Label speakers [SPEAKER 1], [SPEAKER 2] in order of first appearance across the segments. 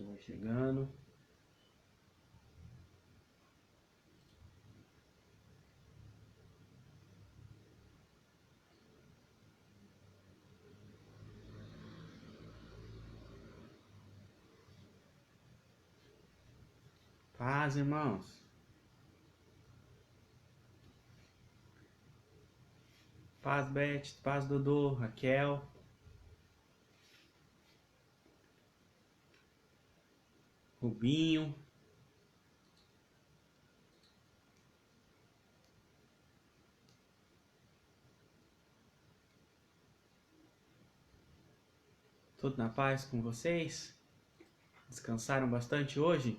[SPEAKER 1] pessoa vai chegando. Paz, irmãos. Paz, Beth. Paz, Dodô. Raquel. Rubinho. Tudo na paz com vocês? Descansaram bastante hoje?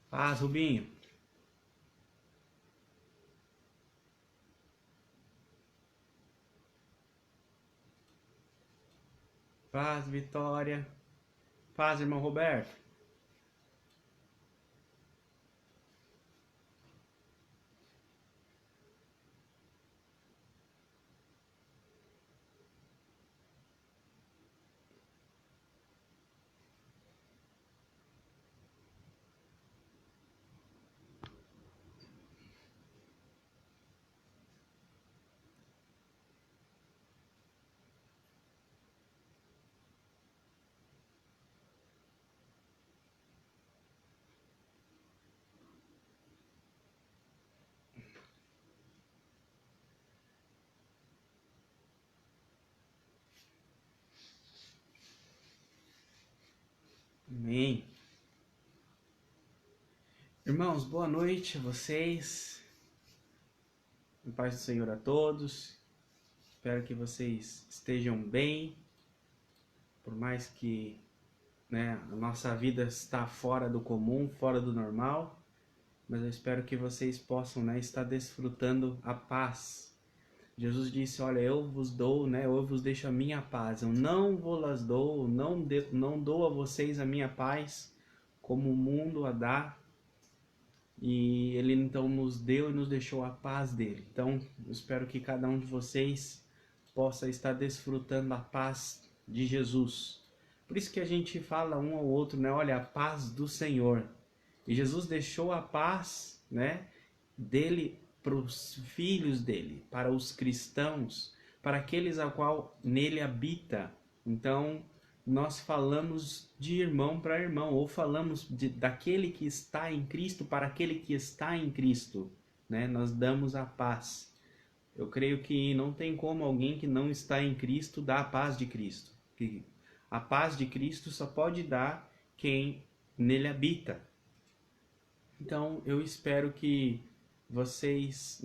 [SPEAKER 1] Paz, Rubinho. Paz, Vitória. Paz, irmão Roberto. Amém. Irmãos, boa noite a vocês. Em paz do Senhor a todos. Espero que vocês estejam bem. Por mais que, a nossa vida está fora do comum, fora do normal, mas eu espero que vocês possam, estar desfrutando a paz. Jesus disse, olha, eu vos dou, eu vos deixo a minha paz. Eu não vos dou, não dou a vocês a minha paz, como o mundo a dá. E ele então nos deu e nos deixou a paz dele. Então, eu espero que cada um de vocês possa estar desfrutando a paz de Jesus. Por isso que a gente fala um ao outro, olha, a paz do Senhor. E Jesus deixou a paz, dele para os filhos dele, para os cristãos, para aqueles a qual nele habita. Então, nós falamos de irmão para irmão, ou falamos daquele que está em Cristo para aquele que está em Cristo, Nós damos a paz. Eu creio que não tem como alguém que não está em Cristo dar a paz de Cristo. A paz de Cristo só pode dar quem nele habita. Então, eu espero que vocês,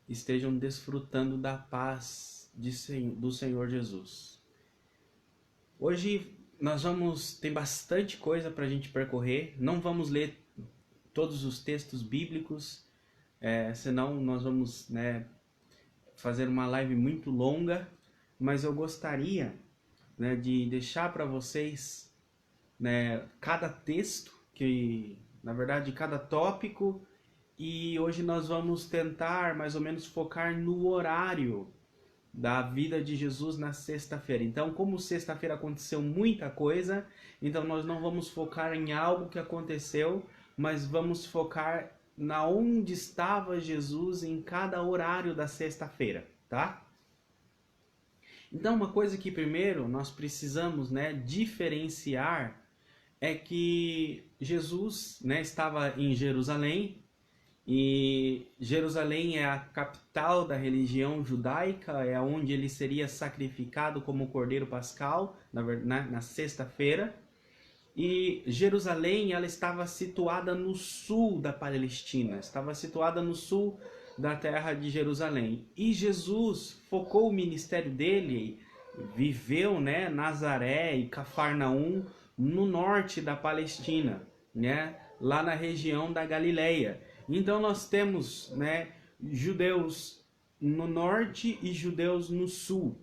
[SPEAKER 1] estejam desfrutando da paz do Senhor Jesus. Hoje tem bastante coisa para a gente percorrer. Não vamos ler todos os textos bíblicos, senão nós vamos, fazer uma live muito longa. Mas eu gostaria, de deixar para vocês, cada texto, na verdade, cada tópico. E hoje nós vamos tentar mais ou menos focar no horário da vida de Jesus na sexta-feira. Então, como sexta-feira aconteceu muita coisa, então nós não vamos focar em algo que aconteceu, mas vamos focar na onde estava Jesus em cada horário da sexta-feira, tá? Então, uma coisa que primeiro nós precisamos, diferenciar é que Jesus, estava em Jerusalém. E Jerusalém é a capital da religião judaica, é onde ele seria sacrificado como cordeiro pascal, na sexta-feira. E Jerusalém, ela estava situada no sul da Palestina, estava situada no sul da terra de Jerusalém. E Jesus focou o ministério dele, viveu, Nazaré e Cafarnaum, no norte da Palestina, lá na região da Galileia. Então nós temos, judeus no norte e judeus no sul.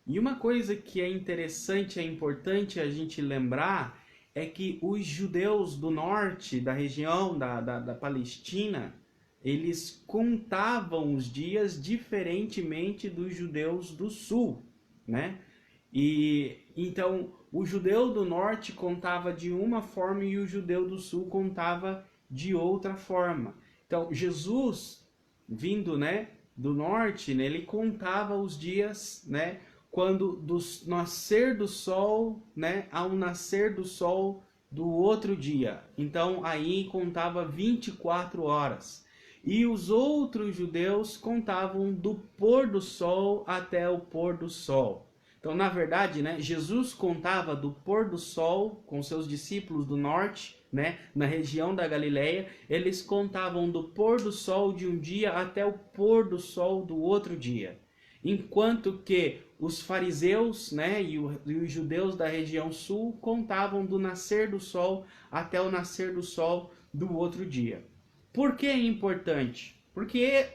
[SPEAKER 1] E uma coisa que é interessante, é importante a gente lembrar, é que os judeus do norte, da região da Palestina, eles contavam os dias diferentemente dos judeus do sul, né? E então o judeu do norte contava de uma forma e o judeu do sul contava de outra forma. Então Jesus, vindo, né, do norte, né, ele contava os dias, né, quando do nascer do sol, né, ao nascer do sol do outro dia. Então aí contava 24 horas. E os outros judeus contavam do pôr do sol até o pôr do sol. Então, na verdade, né, Jesus contava do pôr do sol com seus discípulos do norte, né, na região da Galileia. Eles contavam do pôr do sol de um dia até o pôr do sol do outro dia. Enquanto que os fariseus, né, e os judeus da região sul contavam do nascer do sol até o nascer do sol do outro dia. Por que é importante? Porque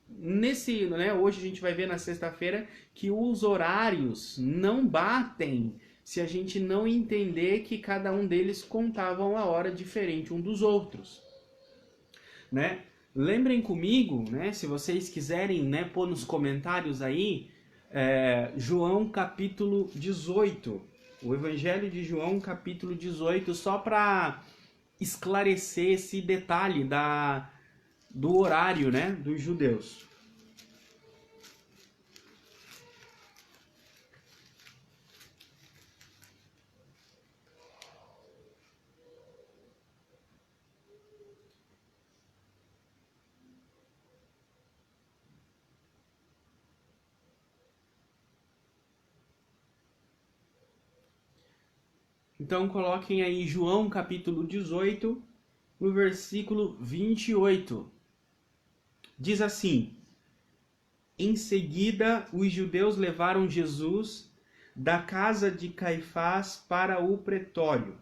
[SPEAKER 1] nesse, né, hoje a gente vai ver na sexta-feira que os horários não batem se a gente não entender que cada um deles contava uma hora diferente um dos outros, né? Lembrem comigo, né, se vocês quiserem, né, pôr nos comentários aí, João capítulo 18, o Evangelho de João capítulo 18, só para esclarecer esse detalhe do horário, né, dos judeus. Então coloquem aí João capítulo 18, no versículo 28. Diz assim: Em seguida, os judeus levaram Jesus da casa de Caifás para o pretório.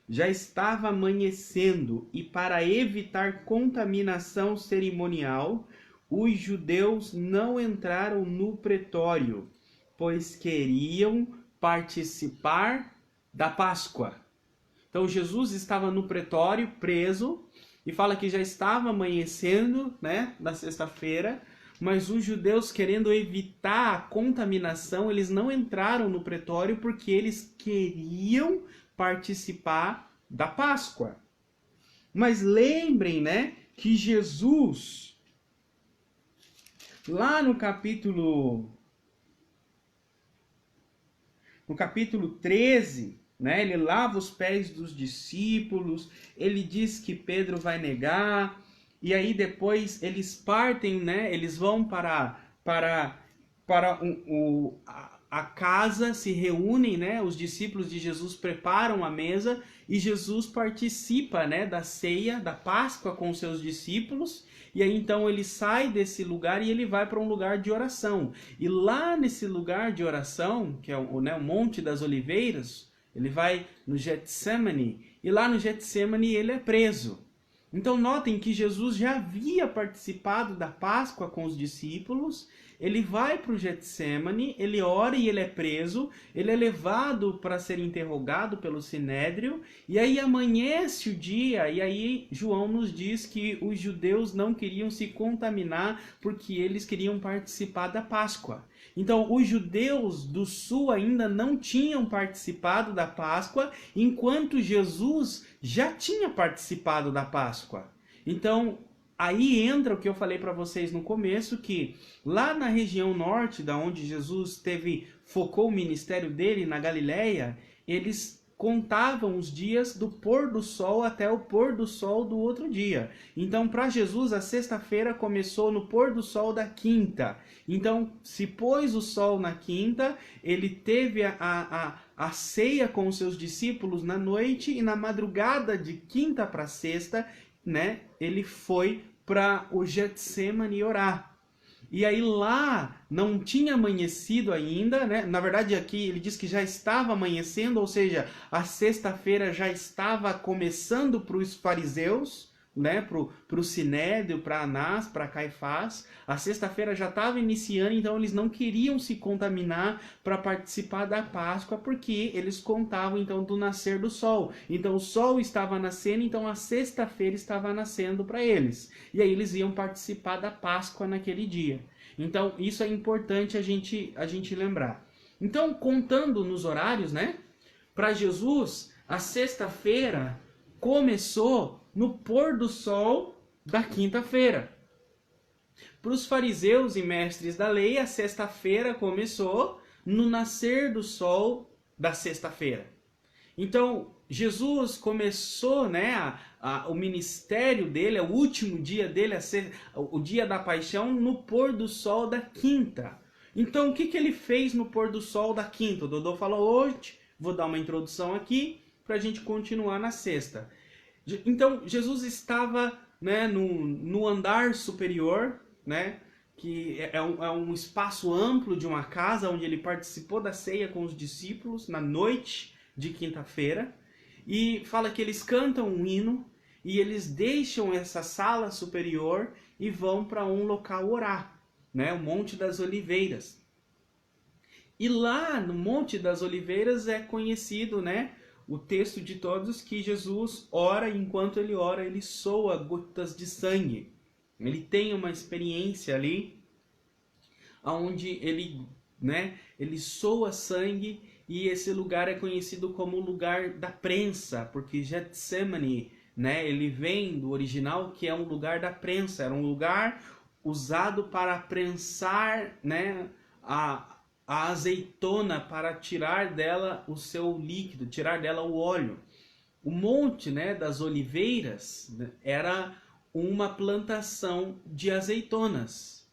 [SPEAKER 1] Já estava amanhecendo e, para evitar contaminação cerimonial, os judeus não entraram no pretório, pois queriam participar da Páscoa. Então Jesus estava no pretório, preso, e fala que já estava amanhecendo, né, na sexta-feira, mas os judeus, querendo evitar a contaminação, eles não entraram no pretório porque eles queriam participar da Páscoa. Mas lembrem, né, que Jesus, lá no capítulo 13, né, ele lava os pés dos discípulos, ele diz que Pedro vai negar, e aí depois eles partem, né, eles vão para a casa, se reúnem, né, os discípulos de Jesus preparam a mesa e Jesus participa, né, da ceia, da Páscoa com seus discípulos. E aí então ele sai desse lugar e ele vai para um lugar de oração. E lá nesse lugar de oração, que é o Monte das Oliveiras, ele vai no Getsemane, e lá no Getsemane ele é preso. Então notem que Jesus já havia participado da Páscoa com os discípulos, ele vai para o Getsemane, ele ora e ele é preso, ele é levado para ser interrogado pelo Sinédrio, e aí amanhece o dia, e aí João nos diz que os judeus não queriam se contaminar porque eles queriam participar da Páscoa. Então, os judeus do sul ainda não tinham participado da Páscoa, enquanto Jesus já tinha participado da Páscoa. Então, aí entra o que eu falei para vocês no começo, que lá na região norte, da onde Jesus focou o ministério dele, na Galileia, eles contavam os dias do pôr do sol até o pôr do sol do outro dia. Então, para Jesus, a sexta-feira começou no pôr do sol da quinta. Então, se pôs o sol na quinta, ele teve a ceia com os seus discípulos na noite, e na madrugada de quinta para sexta, né, ele foi para o Getsemane orar. E aí lá não tinha amanhecido ainda, né? Na verdade aqui ele diz que já estava amanhecendo, ou seja, a sexta-feira já estava começando para os fariseus, né, pro Sinédrio, para Anás, para Caifás. A sexta-feira já estava iniciando, então eles não queriam se contaminar para participar da Páscoa, porque eles contavam então do nascer do sol. Então o sol estava nascendo, então a sexta-feira estava nascendo para eles. E aí eles iam participar da Páscoa naquele dia. Então isso é importante a gente lembrar. Então, contando nos horários, né, para Jesus, a sexta-feira começou no pôr do sol da quinta-feira. Para os fariseus e mestres da lei, a sexta-feira começou no nascer do sol da sexta-feira. Então, Jesus começou, né, o ministério dele, o último dia dele, o dia da paixão, no pôr do sol da quinta. Então, o que ele fez no pôr do sol da quinta? O Dodô falou hoje, vou dar uma introdução aqui, para a gente continuar na sexta. Então, Jesus estava, né, no andar superior, né, que é um espaço amplo de uma casa, onde ele participou da ceia com os discípulos na noite de quinta-feira, e fala que eles cantam um hino, e eles deixam essa sala superior e vão para um local orar, né, o Monte das Oliveiras. E lá no Monte das Oliveiras é conhecido, né, o texto de todos, que Jesus ora, e enquanto ele ora, ele soa gotas de sangue. Ele tem uma experiência ali, onde ele, né, ele soa sangue, e esse lugar é conhecido como o lugar da prensa, porque Getsemane, né, ele vem do original, que é um lugar da prensa, era um lugar usado para prensar, né, a azeitona, para tirar dela o seu líquido, tirar dela o óleo. O Monte, né, das Oliveiras, né, era uma plantação de azeitonas.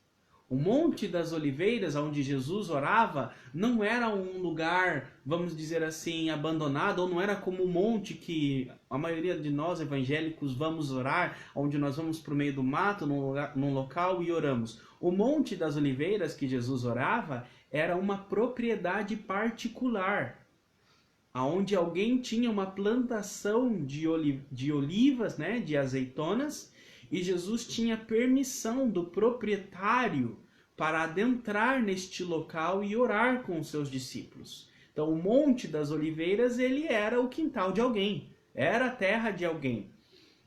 [SPEAKER 1] O Monte das Oliveiras, onde Jesus orava, não era um lugar, vamos dizer assim, abandonado, ou não era como o monte que a maioria de nós evangélicos vamos orar, onde nós vamos para o meio do mato, num local e oramos. O Monte das Oliveiras que Jesus orava era uma propriedade particular, onde alguém tinha uma plantação de olivas, né, de azeitonas, e Jesus tinha permissão do proprietário para adentrar neste local e orar com os seus discípulos. Então, o Monte das Oliveiras, ele era o quintal de alguém, era a terra de alguém.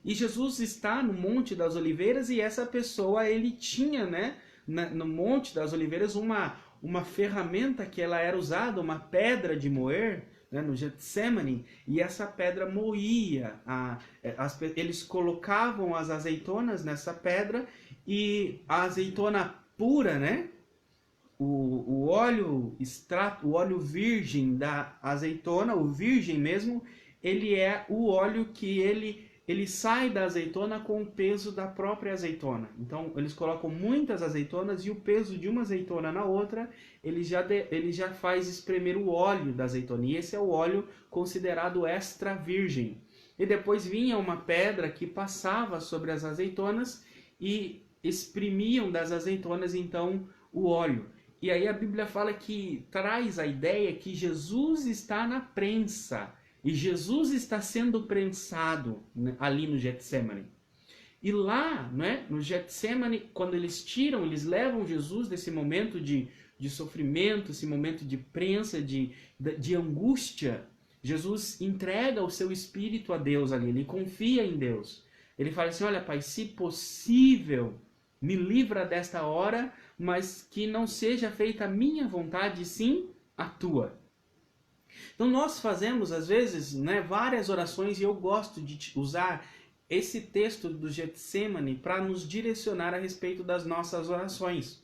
[SPEAKER 1] E Jesus está no Monte das Oliveiras, e essa pessoa, ele tinha, né, no Monte das Oliveiras, uma ferramenta que ela era usada, uma pedra de moer, né, no Getsemane, e essa pedra moía. Eles colocavam as azeitonas nessa pedra, e a azeitona pura, né, o óleo extrato, o óleo virgem da azeitona, o virgem mesmo, ele é o óleo que ele sai da azeitona com o peso da própria azeitona. Então, eles colocam muitas azeitonas, e o peso de uma azeitona na outra, ele já faz espremer o óleo da azeitona. E esse é o óleo considerado extra virgem. E depois vinha uma pedra que passava sobre as azeitonas e exprimiam das azeitonas, então, o óleo. E aí a Bíblia fala que traz a ideia que Jesus está na prensa. E Jesus está sendo prensado, né, ali no Getsemane. E lá, né, no Getsemane, quando eles levam Jesus desse momento de sofrimento, esse momento de prensa, de angústia, Jesus entrega o seu espírito a Deus ali, ele confia em Deus. Ele fala assim: olha, Pai, se possível, me livra desta hora, mas que não seja feita a minha vontade, sim a tua. Então nós fazemos às vezes, né, várias orações, e eu gosto de usar esse texto do Getsemane para nos direcionar a respeito das nossas orações.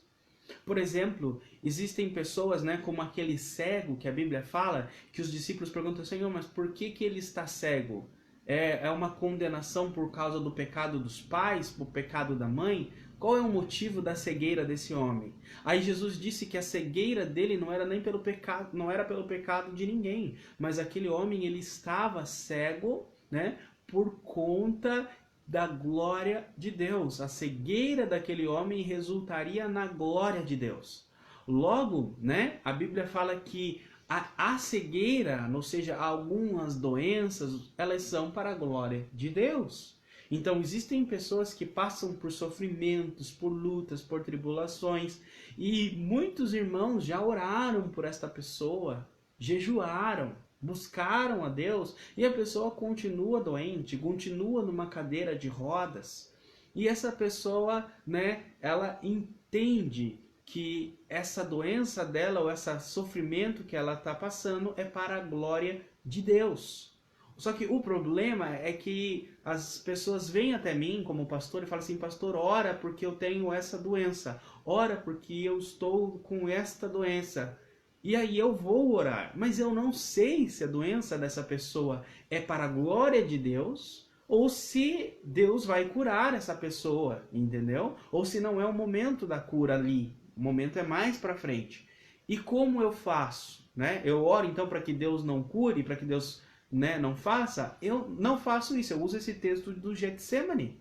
[SPEAKER 1] Por exemplo, existem pessoas, né, como aquele cego que a Bíblia fala, que os discípulos perguntam: Senhor, mas por que ele está cego? É uma condenação por causa do pecado dos pais, por pecado da mãe? Qual é o motivo da cegueira desse homem? Aí Jesus disse que a cegueira dele não era nem pelo pecado, não era pelo pecado de ninguém, mas aquele homem, ele estava cego, né, por conta da glória de Deus. A cegueira daquele homem resultaria na glória de Deus. Logo, né, a Bíblia fala que a cegueira, ou seja, algumas doenças, elas são para a glória de Deus. Então existem pessoas que passam por sofrimentos, por lutas, por tribulações, e muitos irmãos já oraram por esta pessoa, jejuaram, buscaram a Deus, e a pessoa continua doente, continua numa cadeira de rodas. E essa pessoa, né, ela entende que essa doença dela, ou esse sofrimento que ela está passando, é para a glória de Deus. Só que o problema é que as pessoas vêm até mim como pastor e falam assim: pastor, ora porque eu tenho essa doença, ora porque eu estou com esta doença. E aí eu vou orar, mas eu não sei se a doença dessa pessoa é para a glória de Deus, ou se Deus vai curar essa pessoa, entendeu? Ou se não é o momento da cura ali, o momento é mais para frente. E como eu faço? Né? Eu oro então para que Deus não cure, para que Deus, né, não faça? Eu não faço isso, eu uso esse texto do Getsemane.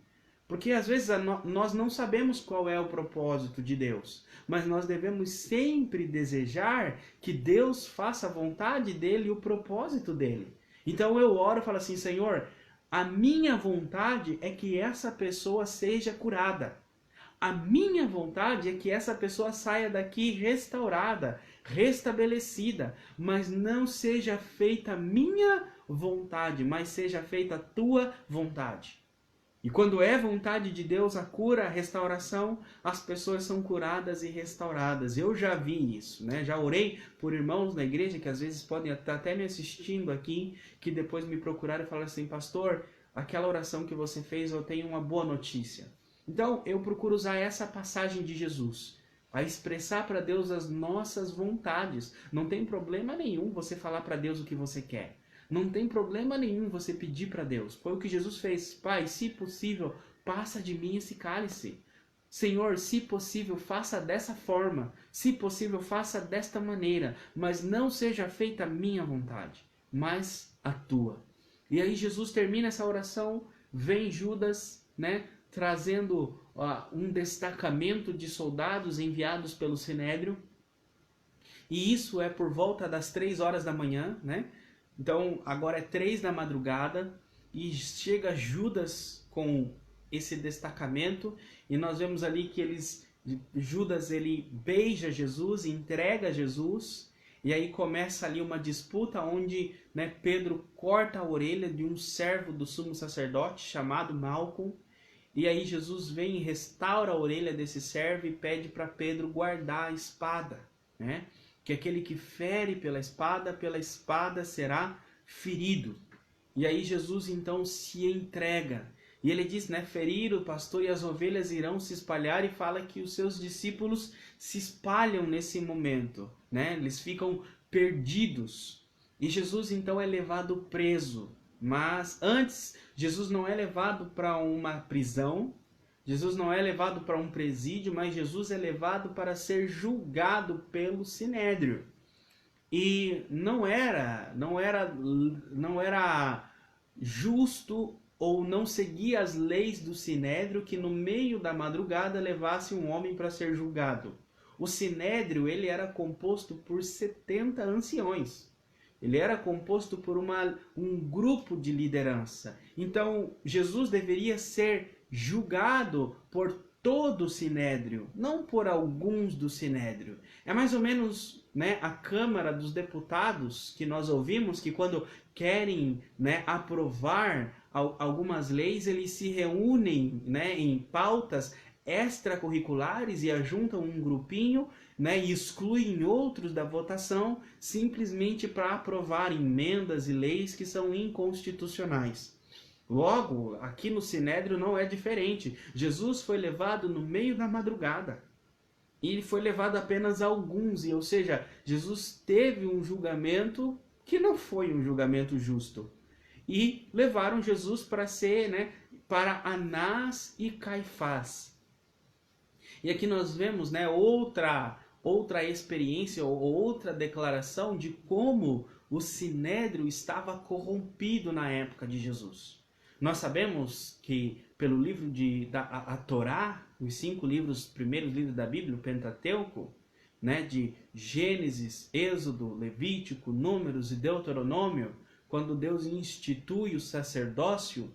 [SPEAKER 1] Porque às vezes nós não sabemos qual é o propósito de Deus, mas nós devemos sempre desejar que Deus faça a vontade dele e o propósito dele. Então eu oro e falo assim: Senhor, a minha vontade é que essa pessoa seja curada. A minha vontade é que essa pessoa saia daqui restaurada, restabelecida, mas não seja feita a minha vontade, mas seja feita a tua vontade. E quando é vontade de Deus a cura, a restauração, as pessoas são curadas e restauradas. Eu já vi isso, né? Já orei por irmãos na igreja que às vezes podem estar até me assistindo aqui, que depois me procuraram e falaram assim: pastor, aquela oração que você fez, eu tenho uma boa notícia. Então eu procuro usar essa passagem de Jesus a expressar para Deus as nossas vontades. Não tem problema nenhum você falar para Deus o que você quer. Não tem problema nenhum você pedir para Deus. Foi o que Jesus fez. Pai, se possível, passa de mim esse cálice. Senhor, se possível, faça dessa forma. Se possível, faça desta maneira. Mas não seja feita a minha vontade, mas a tua. E aí Jesus termina essa oração, vem Judas, né, trazendo um destacamento de soldados enviados pelo Sinédrio. E isso é por volta das 3 horas da manhã, né? Então, agora é 3 da madrugada e chega Judas com esse destacamento e nós vemos ali que Judas ele beija Jesus, entrega Jesus, e aí começa ali uma disputa onde, né, Pedro corta a orelha de um servo do sumo sacerdote chamado Malco, e aí Jesus vem e restaura a orelha desse servo e pede para Pedro guardar a espada, né? Que aquele que fere pela espada será ferido. E aí Jesus então se entrega. E ele diz, né, ferir o pastor e as ovelhas irão se espalhar, e fala que os seus discípulos se espalham nesse momento, né? Eles ficam perdidos. E Jesus então é levado preso. Mas antes, Jesus não é levado para uma prisão, Jesus não é levado para um presídio, mas Jesus é levado para ser julgado pelo Sinédrio. E não era justo ou não seguia as leis do Sinédrio que no meio da madrugada levasse um homem para ser julgado. O Sinédrio ele era composto por 70 anciões. Ele era composto por um grupo de liderança. Então Jesus deveria ser julgado por todo o Sinédrio, não por alguns do Sinédrio. É mais ou menos, né, a Câmara dos Deputados que nós ouvimos que quando querem, né, aprovar algumas leis, eles se reúnem, né, em pautas extracurriculares e ajuntam um grupinho, né, e excluem outros da votação simplesmente para aprovar emendas e leis que são inconstitucionais. Logo, aqui no Sinédrio não é diferente. Jesus foi levado no meio da madrugada. E ele foi levado apenas a alguns, ou seja, Jesus teve um julgamento que não foi um julgamento justo. E levaram Jesus para ser, né, para Anás e Caifás. E aqui nós vemos, né, outra experiência ou outra declaração de como o Sinédrio estava corrompido na época de Jesus. Nós sabemos que pelo livro a Torá, os 5 primeiros livros da Bíblia, o Pentateuco, né, de Gênesis, Êxodo, Levítico, Números e Deuteronômio, quando Deus institui o sacerdócio,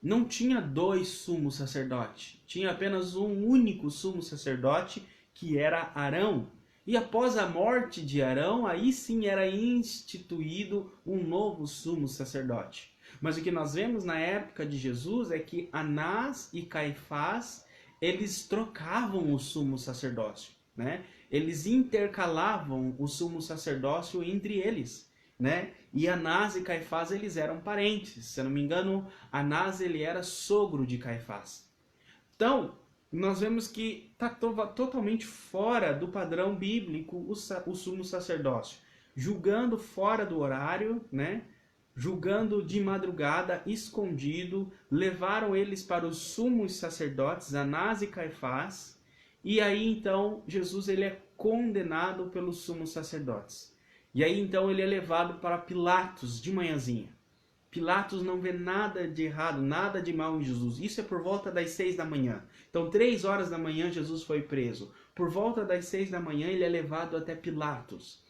[SPEAKER 1] não tinha dois sumos sacerdotes, tinha apenas um único sumo sacerdote, que era Arão. E após a morte de Arão, aí sim era instituído um novo sumo sacerdote. Mas o que nós vemos na época de Jesus é que Anás e Caifás, eles trocavam o sumo sacerdócio, né? Eles intercalavam o sumo sacerdócio entre eles, né? E Anás e Caifás, eles eram parentes. Se eu não me engano, Anás, ele era sogro de Caifás. Então, nós vemos que está totalmente fora do padrão bíblico o sumo sacerdócio. Julgando fora do horário, né? Julgando de madrugada, escondido, levaram eles para os sumos sacerdotes, Anás e Caifás, e aí então Jesus ele é condenado pelos sumos sacerdotes. E aí então ele é levado para Pilatos de manhãzinha. Pilatos não vê nada de errado, nada de mal em Jesus. Isso é por volta das 6 da manhã. Então 3 horas da manhã Jesus foi preso. Por volta das 6 da manhã ele é levado até Pilatos.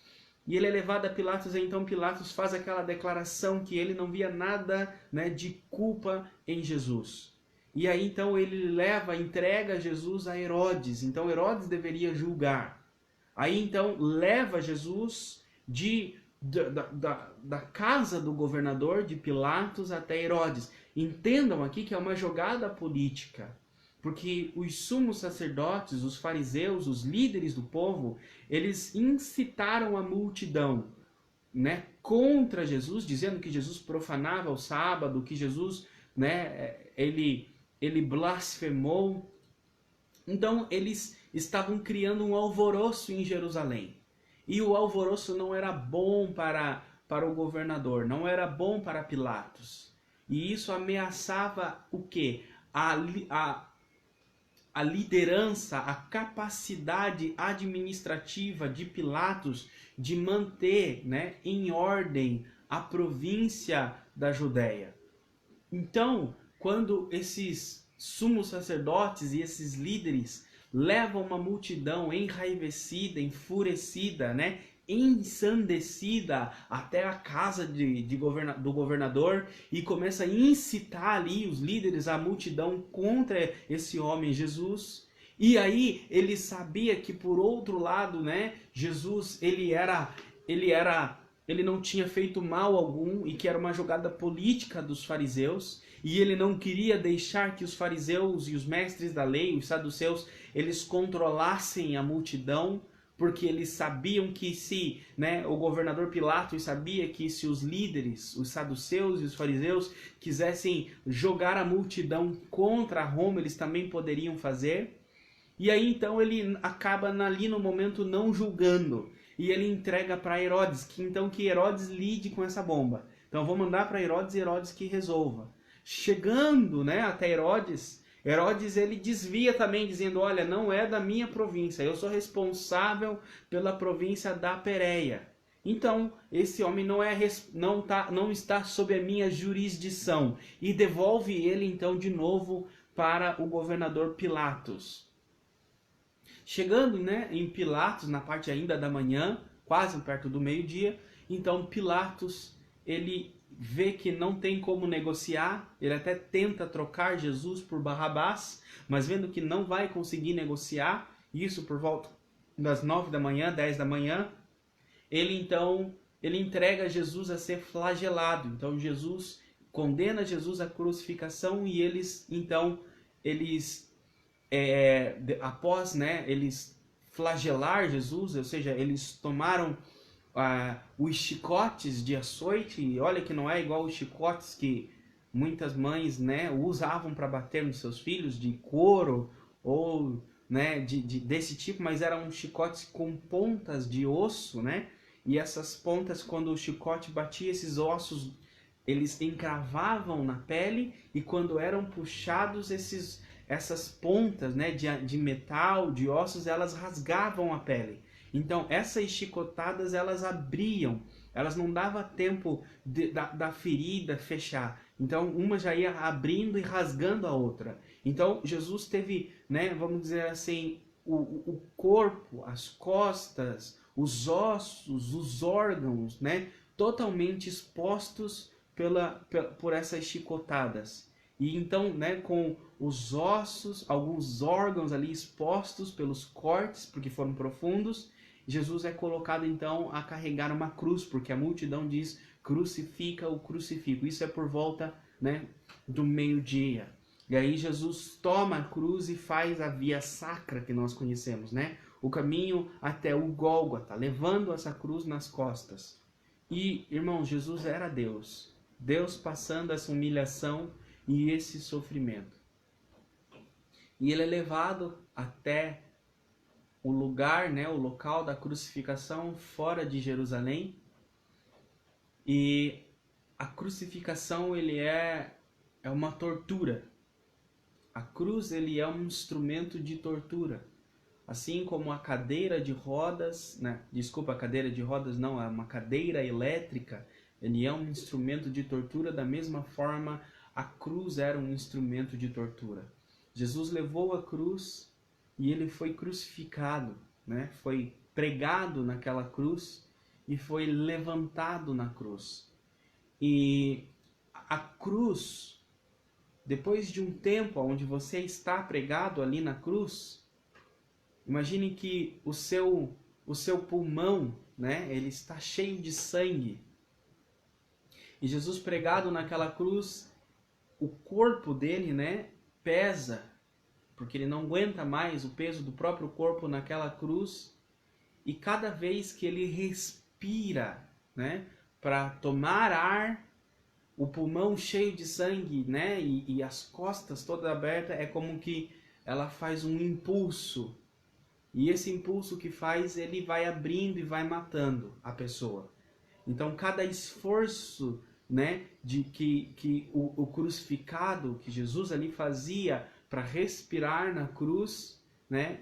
[SPEAKER 1] E ele é levado a Pilatos, e então Pilatos faz aquela declaração que ele não via nada, né, de culpa em Jesus. E aí então ele entrega Jesus a Herodes. Então Herodes deveria julgar. Aí então leva Jesus da casa do governador de Pilatos até Herodes. Entendam aqui que é uma jogada política. Porque os sumos sacerdotes, os fariseus, os líderes do povo, eles incitaram a multidão, né, contra Jesus, dizendo que Jesus profanava o sábado, que Jesus, né, ele blasfemou. Então eles estavam criando um alvoroço em Jerusalém. E o alvoroço não era bom para o governador, não era bom para Pilatos. E isso ameaçava o quê? A liderança, a capacidade administrativa de Pilatos de manter, né, em ordem a província da Judéia. Então, quando esses sumos sacerdotes e esses líderes levam uma multidão enraivecida, enfurecida, né, ensandecida até a casa do governador e começa a incitar ali os líderes, a multidão contra esse homem Jesus. E aí ele sabia que por outro lado, né, Jesus ele não tinha feito mal algum e que era uma jogada política dos fariseus, e ele não queria deixar que os fariseus e os mestres da lei, os saduceus, eles controlassem a multidão, porque eles sabiam que se, né, o governador Pilatos sabia que se os líderes, os saduceus e os fariseus quisessem jogar a multidão contra Roma, eles também poderiam fazer. E aí então ele acaba ali no momento não julgando, e ele entrega para Herodes, que Herodes lide com essa bomba. Então vou mandar para Herodes e Herodes que resolva. Chegando, né, até Herodes ele desvia também, dizendo, olha, não é da minha província, eu sou responsável pela província da Pérea. Então, esse homem não está sob a minha jurisdição. E devolve ele, então, de novo para o governador Pilatos. Chegando, né, em Pilatos, na parte ainda da manhã, quase perto do meio-dia, então Pilatos, ele vê que não tem como negociar, ele até tenta trocar Jesus por Barrabás, mas vendo que não vai conseguir negociar, isso por volta das 9 da manhã, 10 da manhã, ele entrega Jesus a ser flagelado. Então Jesus condena Jesus à crucificação, e após, né, eles flagelar Jesus, ou seja, eles tomaram os chicotes de açoite, e olha que não é igual os chicotes que muitas mães, né, usavam para bater nos seus filhos, de couro ou, né, desse tipo, mas eram chicotes com pontas de osso, né, e essas pontas, quando o chicote batia, esses ossos, eles encravavam na pele, e quando eram puxados, essas pontas, né, de metal, de ossos, elas rasgavam a pele. Então, essas chicotadas, elas abriam, elas não davam tempo da ferida fechar. Então, uma já ia abrindo e rasgando a outra. Então, Jesus teve, né, vamos dizer assim, o corpo, as costas, os ossos, os órgãos, né, totalmente expostos por essas chicotadas. E então, né, com os ossos, alguns órgãos ali expostos pelos cortes, porque foram profundos, Jesus é colocado então a carregar uma cruz, porque a multidão diz: crucifica o crucifico. Isso é por volta, né, do meio-dia. E aí Jesus toma a cruz e faz a via sacra que nós conhecemos, né? O caminho até o Gólgota, levando essa cruz nas costas. E, irmãos, Jesus era Deus. Deus passando essa humilhação e esse sofrimento. E ele é levado até o lugar, né, o local da crucificação fora de Jerusalém. E a crucificação ele é uma tortura. A cruz ele é um instrumento de tortura. Assim como a cadeira de rodas, né? Desculpa, a cadeira de rodas não, é uma cadeira elétrica, ele é um instrumento de tortura, da mesma forma a cruz era um instrumento de tortura. Jesus levou a cruz e ele foi crucificado, né? Foi pregado naquela cruz e foi levantado na cruz. E a cruz, depois de um tempo onde você está pregado ali na cruz, imagine que o seu pulmão, né, ele está cheio de sangue. E Jesus pregado naquela cruz, o corpo dele, né, pesa, porque ele não aguenta mais o peso do próprio corpo naquela cruz. E cada vez que ele respira, né, para tomar ar, o pulmão cheio de sangue, né, e as costas todas abertas, é como que ela faz um impulso. E esse impulso que faz, ele vai abrindo e vai matando a pessoa. Então, cada esforço, né, de que o crucificado, que Jesus ali fazia para respirar na cruz, né,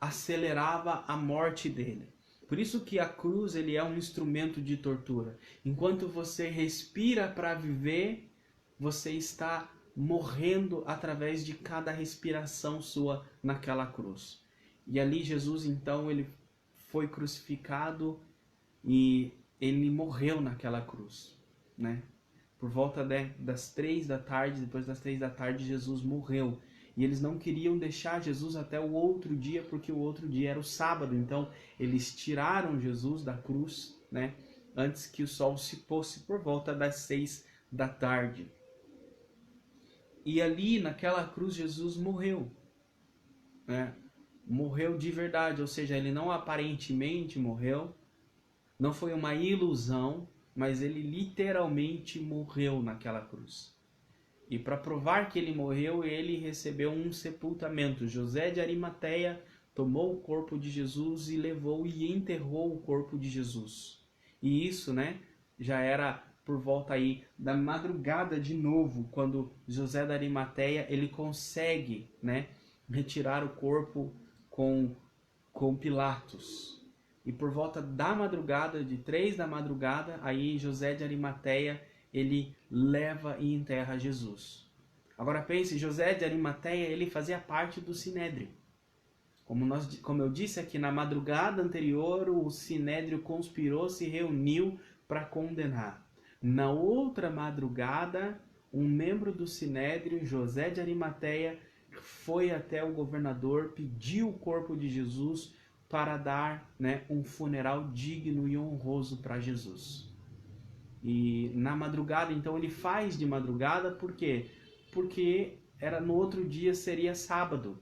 [SPEAKER 1] acelerava a morte dele. Por isso que a cruz ele é um instrumento de tortura. Enquanto você respira para viver, você está morrendo através de cada respiração sua naquela cruz. E ali Jesus, então, ele foi crucificado e ele morreu naquela cruz, né? Por volta das 3 da tarde, depois das 3 da tarde, Jesus morreu. E eles não queriam deixar Jesus até o outro dia, porque o outro dia era o sábado. Então, eles tiraram Jesus da cruz, né? Antes que o sol se fosse por volta das 6 da tarde. E ali, naquela cruz, Jesus morreu, né? Morreu de verdade, ou seja, ele não aparentemente morreu, não foi uma ilusão, mas ele literalmente morreu naquela cruz. E para provar que ele morreu, ele recebeu um sepultamento. José de Arimateia tomou o corpo de Jesus e levou e enterrou o corpo de Jesus. E isso, né, já era por volta aí da madrugada de novo, quando José de Arimateia ele consegue, né, retirar o corpo com Pilatos. E por volta da madrugada, de 3 da madrugada, aí José de Arimateia, ele leva e enterra Jesus. Agora pense, José de Arimateia, ele fazia parte do Sinédrio. Como eu disse aqui, na madrugada anterior, o Sinédrio conspirou, se reuniu para condenar. Na outra madrugada, um membro do Sinédrio, José de Arimateia, foi até o governador, pediu o corpo de Jesus para dar, né, um funeral digno e honroso para Jesus. E na madrugada, então, ele faz de madrugada, por quê? Porque no outro dia seria sábado,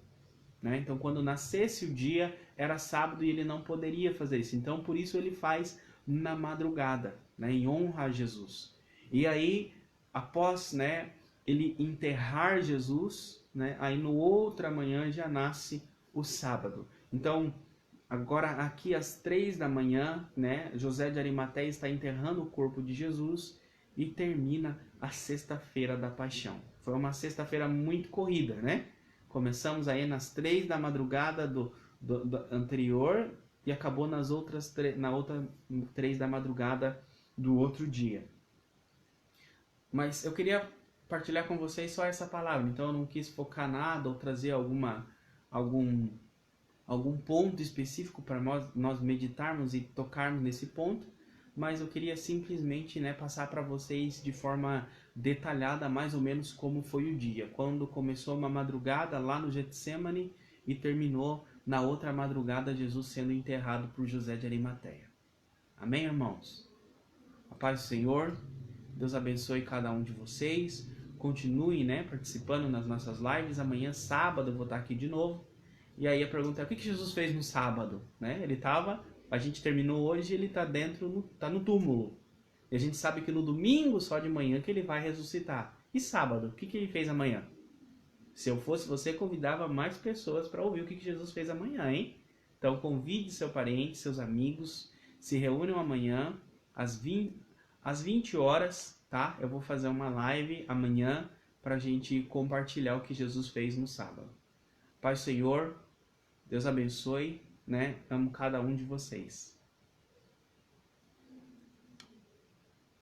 [SPEAKER 1] né? Então, quando nascesse o dia, era sábado e ele não poderia fazer isso. Então, por isso ele faz na madrugada, né, em honra a Jesus. E aí, após, né, ele enterrar Jesus, né, aí no outra manhã já nasce o sábado. Então, agora aqui às 3 da manhã, né, José de Arimateia está enterrando o corpo de Jesus e termina a sexta-feira da paixão. Foi uma sexta-feira muito corrida, né? Começamos aí nas 3 da madrugada do anterior e acabou na outra 3 da madrugada do outro dia. Mas eu queria partilhar com vocês só essa palavra, então eu não quis focar nada ou trazer algum ponto específico para nós meditarmos e tocarmos nesse ponto, mas eu queria simplesmente, né, passar para vocês de forma detalhada mais ou menos como foi o dia, quando começou uma madrugada lá no Getsemane e terminou na outra madrugada Jesus sendo enterrado por José de Arimateia. Amém, irmãos? A paz do Senhor, Deus abençoe cada um de vocês. Continue, né, participando nas nossas lives. Amanhã, sábado, eu vou estar aqui de novo. E aí a pergunta é, o que Jesus fez no sábado? Né? A gente terminou hoje e ele está tá no túmulo. E a gente sabe que no domingo, só de manhã, que ele vai ressuscitar. E sábado, o que ele fez amanhã? Se eu fosse você, convidava mais pessoas para ouvir o que Jesus fez amanhã, hein? Então convide seu parente, seus amigos, se reúnam amanhã às 20 horas, tá? Eu vou fazer uma live amanhã para a gente compartilhar o que Jesus fez no sábado. Pai Senhor, Deus abençoe, né? Amo cada um de vocês.